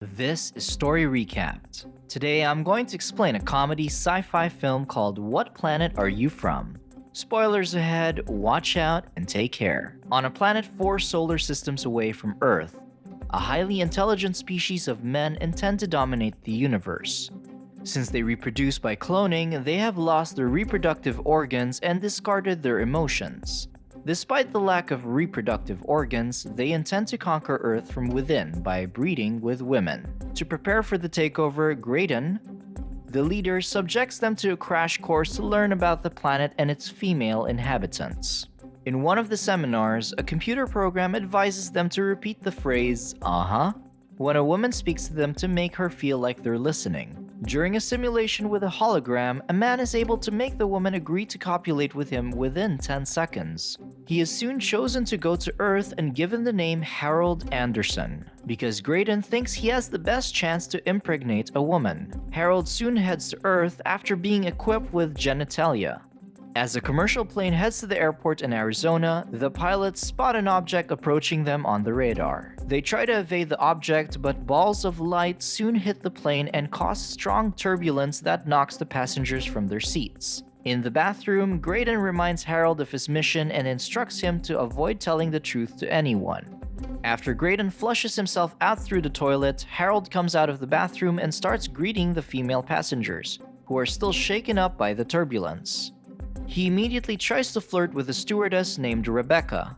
This is Story Recapped. Today I'm going to explain a comedy sci-fi film called What Planet Are You From? Spoilers ahead, watch out, and take care. On a planet 4 solar systems away from Earth, a highly intelligent species of men intend to dominate the universe. Since they reproduce by cloning, they have lost their reproductive organs and discarded their emotions. Despite the lack of reproductive organs, they intend to conquer Earth from within by breeding with women. To prepare for the takeover, Graydon, the leader, subjects them to a crash course to learn about the planet and its female inhabitants. In one of the seminars, a computer program advises them to repeat the phrase, "uh-huh," when a woman speaks to them to make her feel like they're listening. During a simulation with a hologram, a man is able to make the woman agree to copulate with him within 10 seconds. He is soon chosen to go to Earth and given the name Harold Anderson, because Graydon thinks he has the best chance to impregnate a woman. Harold soon heads to Earth after being equipped with genitalia. As the commercial plane heads to the airport in Arizona, the pilots spot an object approaching them on the radar. They try to evade the object, but balls of light soon hit the plane and cause strong turbulence that knocks the passengers from their seats. In the bathroom, Graydon reminds Harold of his mission and instructs him to avoid telling the truth to anyone. After Graydon flushes himself out through the toilet, Harold comes out of the bathroom and starts greeting the female passengers, who are still shaken up by the turbulence. He immediately tries to flirt with a stewardess named Rebecca,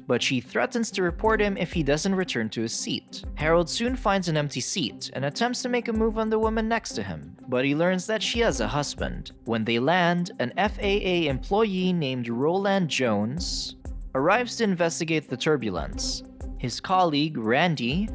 but she threatens to report him if he doesn't return to his seat. Harold soon finds an empty seat and attempts to make a move on the woman next to him, but he learns that she has a husband. When they land, an FAA employee named Roland Jones arrives to investigate the turbulence. His colleague, Randy,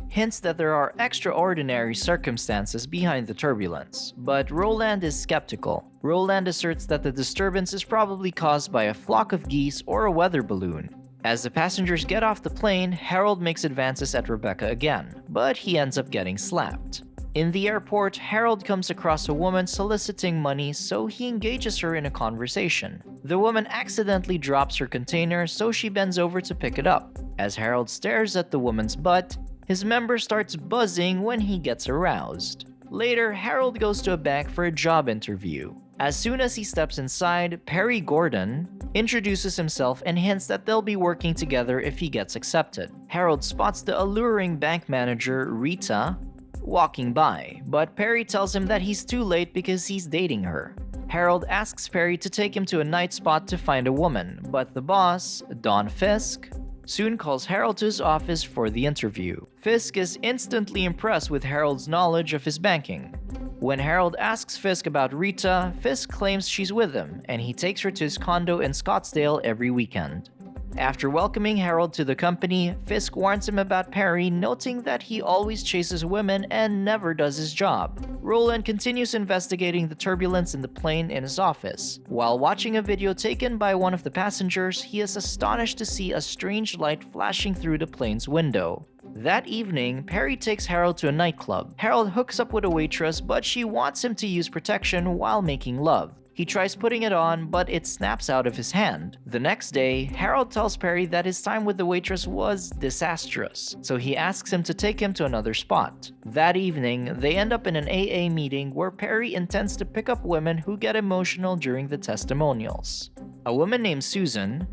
hints that there are extraordinary circumstances behind the turbulence, but Roland is skeptical. Roland asserts that the disturbance is probably caused by a flock of geese or a weather balloon. As the passengers get off the plane, Harold makes advances at Rebecca again, but he ends up getting slapped. In the airport, Harold comes across a woman soliciting money, so he engages her in a conversation. The woman accidentally drops her container, so she bends over to pick it up. As Harold stares at the woman's butt, his member starts buzzing when he gets aroused. Later, Harold goes to a bank for a job interview. As soon as he steps inside, Perry Gordon introduces himself and hints that they'll be working together if he gets accepted. Harold spots the alluring bank manager, Rita, walking by, but Perry tells him that he's too late because he's dating her. Harold asks Perry to take him to a night spot to find a woman, but the boss, Don Fisk, soon calls Harold to his office for the interview. Fisk is instantly impressed with Harold's knowledge of his banking. When Harold asks Fisk about Rita, Fisk claims she's with him, and he takes her to his condo in Scottsdale every weekend. After welcoming Harold to the company, Fisk warns him about Perry, noting that he always chases women and never does his job. Roland continues investigating the turbulence in the plane in his office. While watching a video taken by one of the passengers, he is astonished to see a strange light flashing through the plane's window. That evening, Perry takes Harold to a nightclub. Harold hooks up with a waitress, but she wants him to use protection while making love. He tries putting it on, but it snaps out of his hand. The next day, Harold tells Perry that his time with the waitress was disastrous, so he asks him to take him to another spot. That evening, they end up in an AA meeting where Perry intends to pick up women who get emotional during the testimonials. A woman named Susan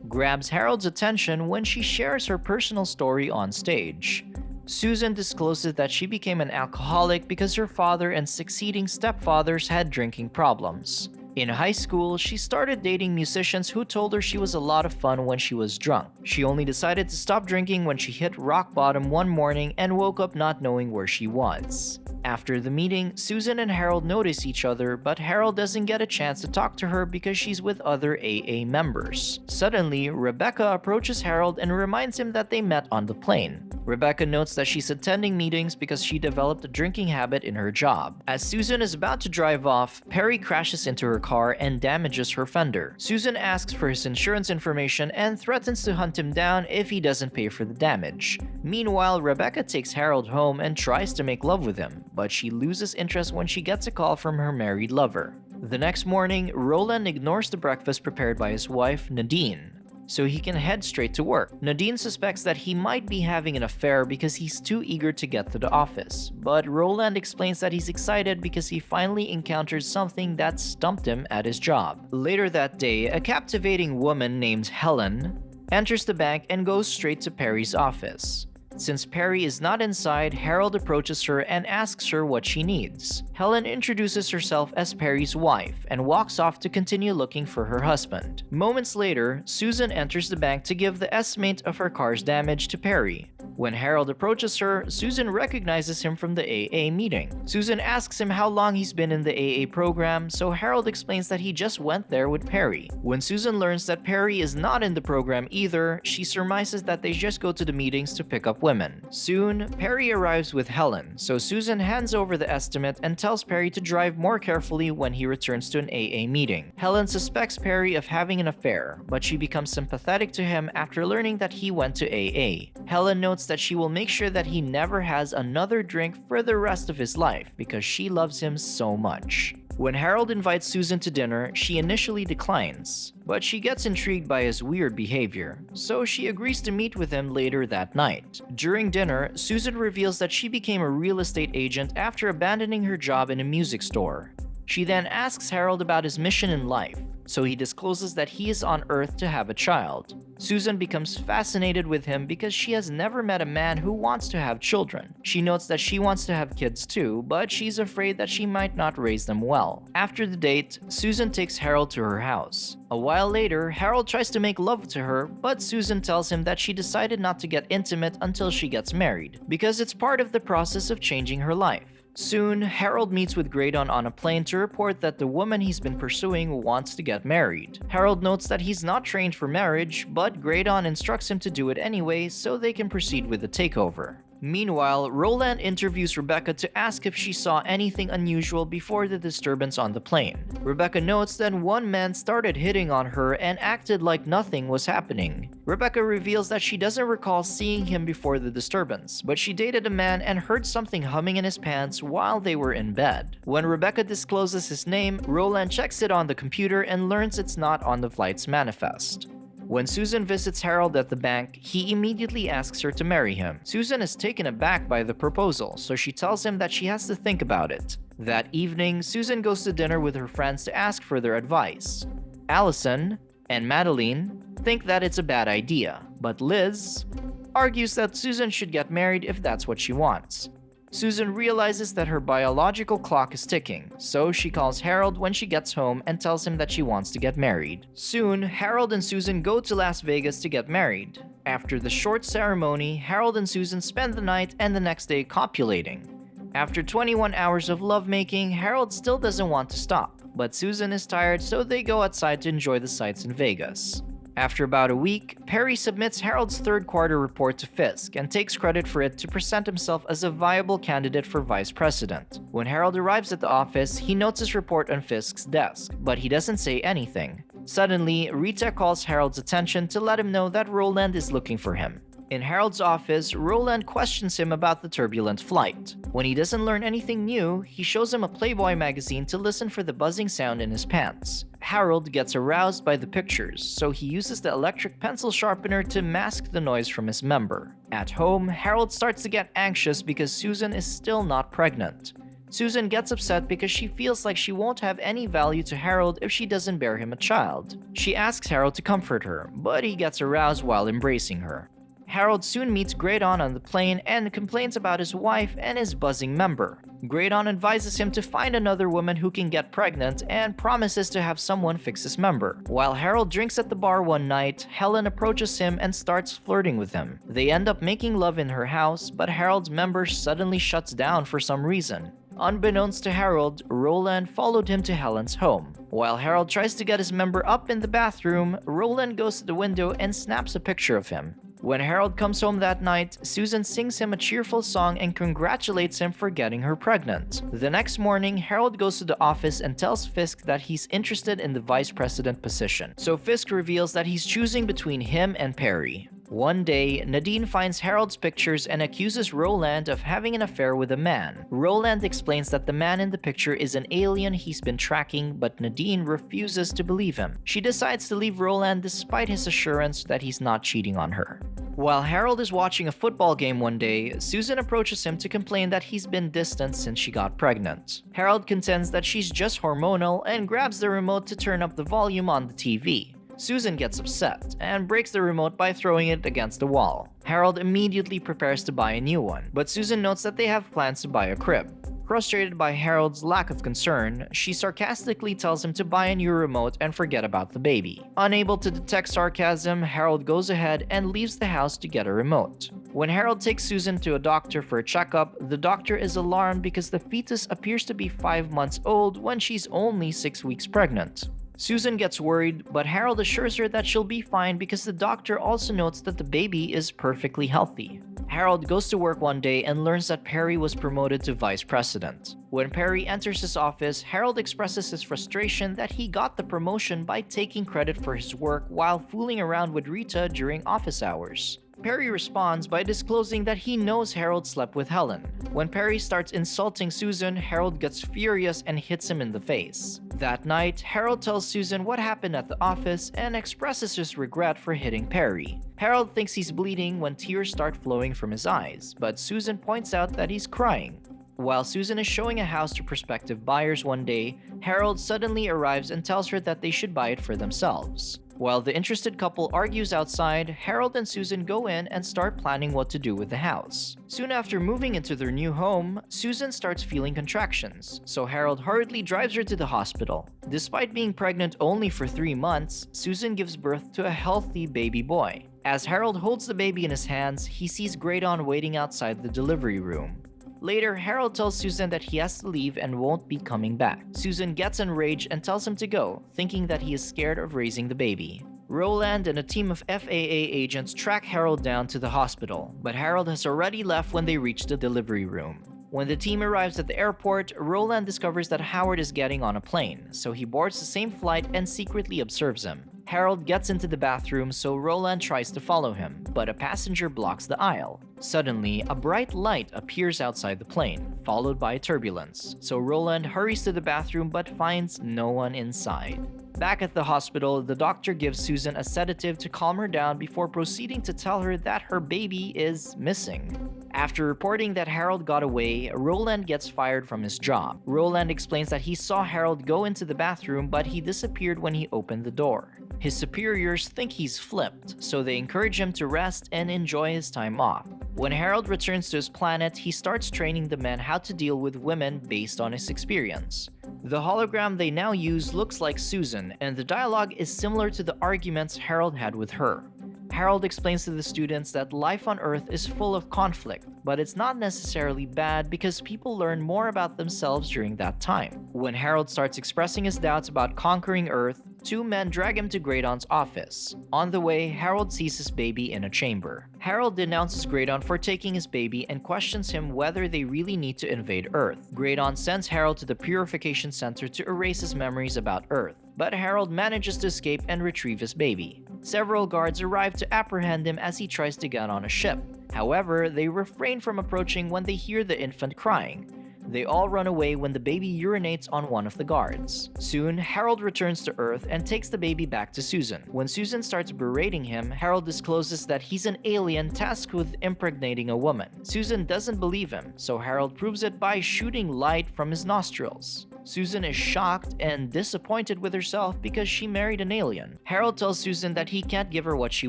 grabs Harold's attention when she shares her personal story on stage. Susan discloses that she became an alcoholic because her father and succeeding stepfathers had drinking problems. In high school, she started dating musicians who told her she was a lot of fun when she was drunk. She only decided to stop drinking when she hit rock bottom one morning and woke up not knowing where she was. After the meeting, Susan and Harold notice each other, but Harold doesn't get a chance to talk to her because she's with other AA members. Suddenly, Rebecca approaches Harold and reminds him that they met on the plane. Rebecca notes that she's attending meetings because she developed a drinking habit in her job. As Susan is about to drive off, Perry crashes into her car and damages her fender. Susan asks for his insurance information and threatens to hunt him down if he doesn't pay for the damage. Meanwhile, Rebecca takes Harold home and tries to make love with him, but she loses interest when she gets a call from her married lover. The next morning, Roland ignores the breakfast prepared by his wife, Nadine. so he can head straight to work. Nadine suspects that he might be having an affair because he's too eager to get to the office, but Roland explains that he's excited because he finally encounters something that stumped him at his job. Later that day, a captivating woman named Helen enters the bank and goes straight to Perry's office. Since Perry is not inside, Harold approaches her and asks her what she needs. Helen introduces herself as Perry's wife and walks off to continue looking for her husband. Moments later, Susan enters the bank to give the estimate of her car's damage to Perry. When Harold approaches her, Susan recognizes him from the AA meeting. Susan asks him how long he's been in the AA program, so Harold explains that he just went there with Perry. When Susan learns that Perry is not in the program either, she surmises that they just go to the meetings to pick up women. Soon, Perry arrives with Helen, so Susan hands over the estimate and tells Perry to drive more carefully when he returns to an AA meeting. Helen suspects Perry of having an affair, but she becomes sympathetic to him after learning that he went to AA. Helen notes that she will make sure that he never has another drink for the rest of his life because she loves him so much. When Harold invites Susan to dinner, she initially declines, but she gets intrigued by his weird behavior, so she agrees to meet with him later that night. During dinner, Susan reveals that she became a real estate agent after abandoning her job in a music store. She then asks Harold about his mission in life, so he discloses that he is on Earth to have a child. Susan becomes fascinated with him because she has never met a man who wants to have children. She notes that she wants to have kids too, but she's afraid that she might not raise them well. After the date, Susan takes Harold to her house. A while later, Harold tries to make love to her, but Susan tells him that she decided not to get intimate until she gets married, because it's part of the process of changing her life. Soon, Harold meets with Graydon on a plane to report that the woman he's been pursuing wants to get married. Harold notes that he's not trained for marriage, but Graydon instructs him to do it anyway so they can proceed with the takeover. Meanwhile, Roland interviews Rebecca to ask if she saw anything unusual before the disturbance on the plane. Rebecca notes that one man started hitting on her and acted like nothing was happening. Rebecca reveals that she doesn't recall seeing him before the disturbance, but she dated a man and heard something humming in his pants while they were in bed. When Rebecca discloses his name, Roland checks it on the computer and learns it's not on the flight's manifest. When Susan visits Harold at the bank, he immediately asks her to marry him. Susan is taken aback by the proposal, so she tells him that she has to think about it. That evening, Susan goes to dinner with her friends to ask for their advice. Allison and Madeline think that it's a bad idea, but Liz argues that Susan should get married if that's what she wants. Susan realizes that her biological clock is ticking, so she calls Harold when she gets home and tells him that she wants to get married. Soon, Harold and Susan go to Las Vegas to get married. After the short ceremony, Harold and Susan spend the night and the next day copulating. After 21 hours of lovemaking, Harold still doesn't want to stop, but Susan is tired, so they go outside to enjoy the sights in Vegas. After about a week, Perry submits Harold's third quarter report to Fisk and takes credit for it to present himself as a viable candidate for vice president. When Harold arrives at the office, he notes his report on Fisk's desk, but he doesn't say anything. Suddenly, Rita calls Harold's attention to let him know that Roland is looking for him. In Harold's office, Roland questions him about the turbulent flight. When he doesn't learn anything new, he shows him a Playboy magazine to listen for the buzzing sound in his pants. Harold gets aroused by the pictures, so he uses the electric pencil sharpener to mask the noise from his member. At home, Harold starts to get anxious because Susan is still not pregnant. Susan gets upset because she feels like she won't have any value to Harold if she doesn't bear him a child. She asks Harold to comfort her, but he gets aroused while embracing her. Harold soon meets Graydon on the plane and complains about his wife and his buzzing member. Graydon advises him to find another woman who can get pregnant and promises to have someone fix his member. While Harold drinks at the bar one night, Helen approaches him and starts flirting with him. They end up making love in her house, but Harold's member suddenly shuts down for some reason. Unbeknownst to Harold, Roland followed him to Helen's home. While Harold tries to get his member up in the bathroom, Roland goes to the window and snaps a picture of him. When Harold comes home that night, Susan sings him a cheerful song and congratulates him for getting her pregnant. The next morning, Harold goes to the office and tells Fisk that he's interested in the vice president position. So Fisk reveals that he's choosing between him and Perry. One day, Nadine finds Harold's pictures and accuses Roland of having an affair with a man. Roland explains that the man in the picture is an alien he's been tracking, but Nadine refuses to believe him. She decides to leave Roland despite his assurance that he's not cheating on her. While Harold is watching a football game one day, Susan approaches him to complain that he's been distant since she got pregnant. Harold contends that she's just hormonal and grabs the remote to turn up the volume on the TV. Susan gets upset and breaks the remote by throwing it against the wall. Harold immediately prepares to buy a new one, but Susan notes that they have plans to buy a crib. Frustrated by Harold's lack of concern, she sarcastically tells him to buy a new remote and forget about the baby. Unable to detect sarcasm, Harold goes ahead and leaves the house to get a remote. When Harold takes Susan to a doctor for a checkup, the doctor is alarmed because the fetus appears to be 5 months old when she's only 6 weeks pregnant. Susan gets worried, but Harold assures her that she'll be fine because the doctor also notes that the baby is perfectly healthy. Harold goes to work one day and learns that Perry was promoted to vice president. When Perry enters his office, Harold expresses his frustration that he got the promotion by taking credit for his work while fooling around with Rita during office hours. Perry responds by disclosing that he knows Harold slept with Helen. When Perry starts insulting Susan, Harold gets furious and hits him in the face. That night, Harold tells Susan what happened at the office and expresses his regret for hitting Perry. Harold thinks he's bleeding when tears start flowing from his eyes, but Susan points out that he's crying. While Susan is showing a house to prospective buyers one day, Harold suddenly arrives and tells her that they should buy it for themselves. While the interested couple argues outside, Harold and Susan go in and start planning what to do with the house. Soon after moving into their new home, Susan starts feeling contractions, so Harold hurriedly drives her to the hospital. Despite being pregnant only for 3 months, Susan gives birth to a healthy baby boy. As Harold holds the baby in his hands, he sees Graydon waiting outside the delivery room. Later, Harold tells Susan that he has to leave and won't be coming back. Susan gets enraged and tells him to go, thinking that he is scared of raising the baby. Roland and a team of FAA agents track Harold down to the hospital, but Harold has already left when they reach the delivery room. When the team arrives at the airport, Roland discovers that Howard is getting on a plane, so he boards the same flight and secretly observes him. Harold gets into the bathroom, so Roland tries to follow him, but a passenger blocks the aisle. Suddenly, a bright light appears outside the plane, followed by turbulence, so Roland hurries to the bathroom but finds no one inside. Back at the hospital, the doctor gives Susan a sedative to calm her down before proceeding to tell her that her baby is missing. After reporting that Harold got away, Roland gets fired from his job. Roland explains that he saw Harold go into the bathroom, but he disappeared when he opened the door. His superiors think he's flipped, so they encourage him to rest and enjoy his time off. When Harold returns to his planet, he starts training the men how to deal with women based on his experience. The hologram they now use looks like Susan, and the dialogue is similar to the arguments Harold had with her. Harold explains to the students that life on Earth is full of conflict, but it's not necessarily bad because people learn more about themselves during that time. When Harold starts expressing his doubts about conquering Earth, 2 men drag him to Graydon's office. On the way, Harold sees his baby in a chamber. Harold denounces Graydon for taking his baby and questions him whether they really need to invade Earth. Graydon sends Harold to the Purification Center to erase his memories about Earth, but Harold manages to escape and retrieve his baby. Several guards arrive to apprehend him as he tries to get on a ship. However, they refrain from approaching when they hear the infant crying. They all run away when the baby urinates on one of the guards. Soon, Harold returns to Earth and takes the baby back to Susan. When Susan starts berating him, Harold discloses that he's an alien tasked with impregnating a woman. Susan doesn't believe him, so Harold proves it by shooting light from his nostrils. Susan is shocked and disappointed with herself because she married an alien. Harold tells Susan that he can't give her what she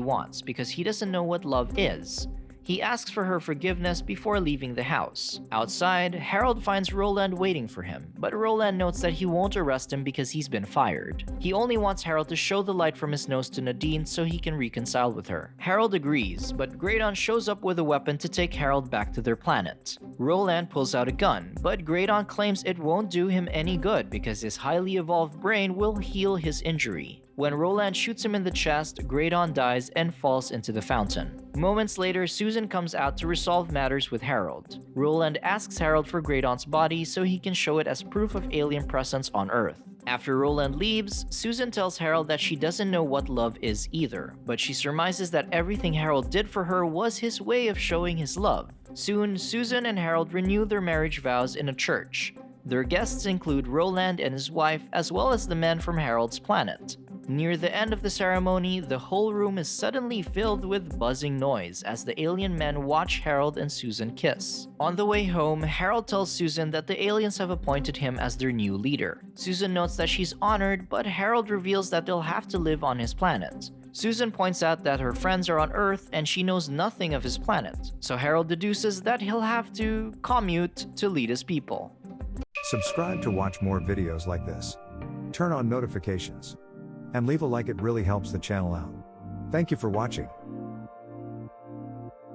wants because he doesn't know what love is. He asks for her forgiveness before leaving the house. Outside, Harold finds Roland waiting for him, but Roland notes that he won't arrest him because he's been fired. He only wants Harold to show the light from his nose to Nadine so he can reconcile with her. Harold agrees, but Graydon shows up with a weapon to take Harold back to their planet. Roland pulls out a gun, but Graydon claims it won't do him any good because his highly evolved brain will heal his injury. When Roland shoots him in the chest, Graydon dies and falls into the fountain. Moments later, Susan comes out to resolve matters with Harold. Roland asks Harold for Graydon's body so he can show it as proof of alien presence on Earth. After Roland leaves, Susan tells Harold that she doesn't know what love is either, but she surmises that everything Harold did for her was his way of showing his love. Soon, Susan and Harold renew their marriage vows in a church. Their guests include Roland and his wife, as well as the men from Harold's planet. Near the end of the ceremony, the whole room is suddenly filled with buzzing noise as the alien men watch Harold and Susan kiss. On the way home, Harold tells Susan that the aliens have appointed him as their new leader. Susan notes that she's honored, but Harold reveals that they'll have to live on his planet. Susan points out that her friends are on Earth and she knows nothing of his planet, so Harold deduces that he'll have to commute to lead his people. Subscribe to watch more videos like this. Turn on notifications. And leave a like, it really helps the channel out. Thank you for watching.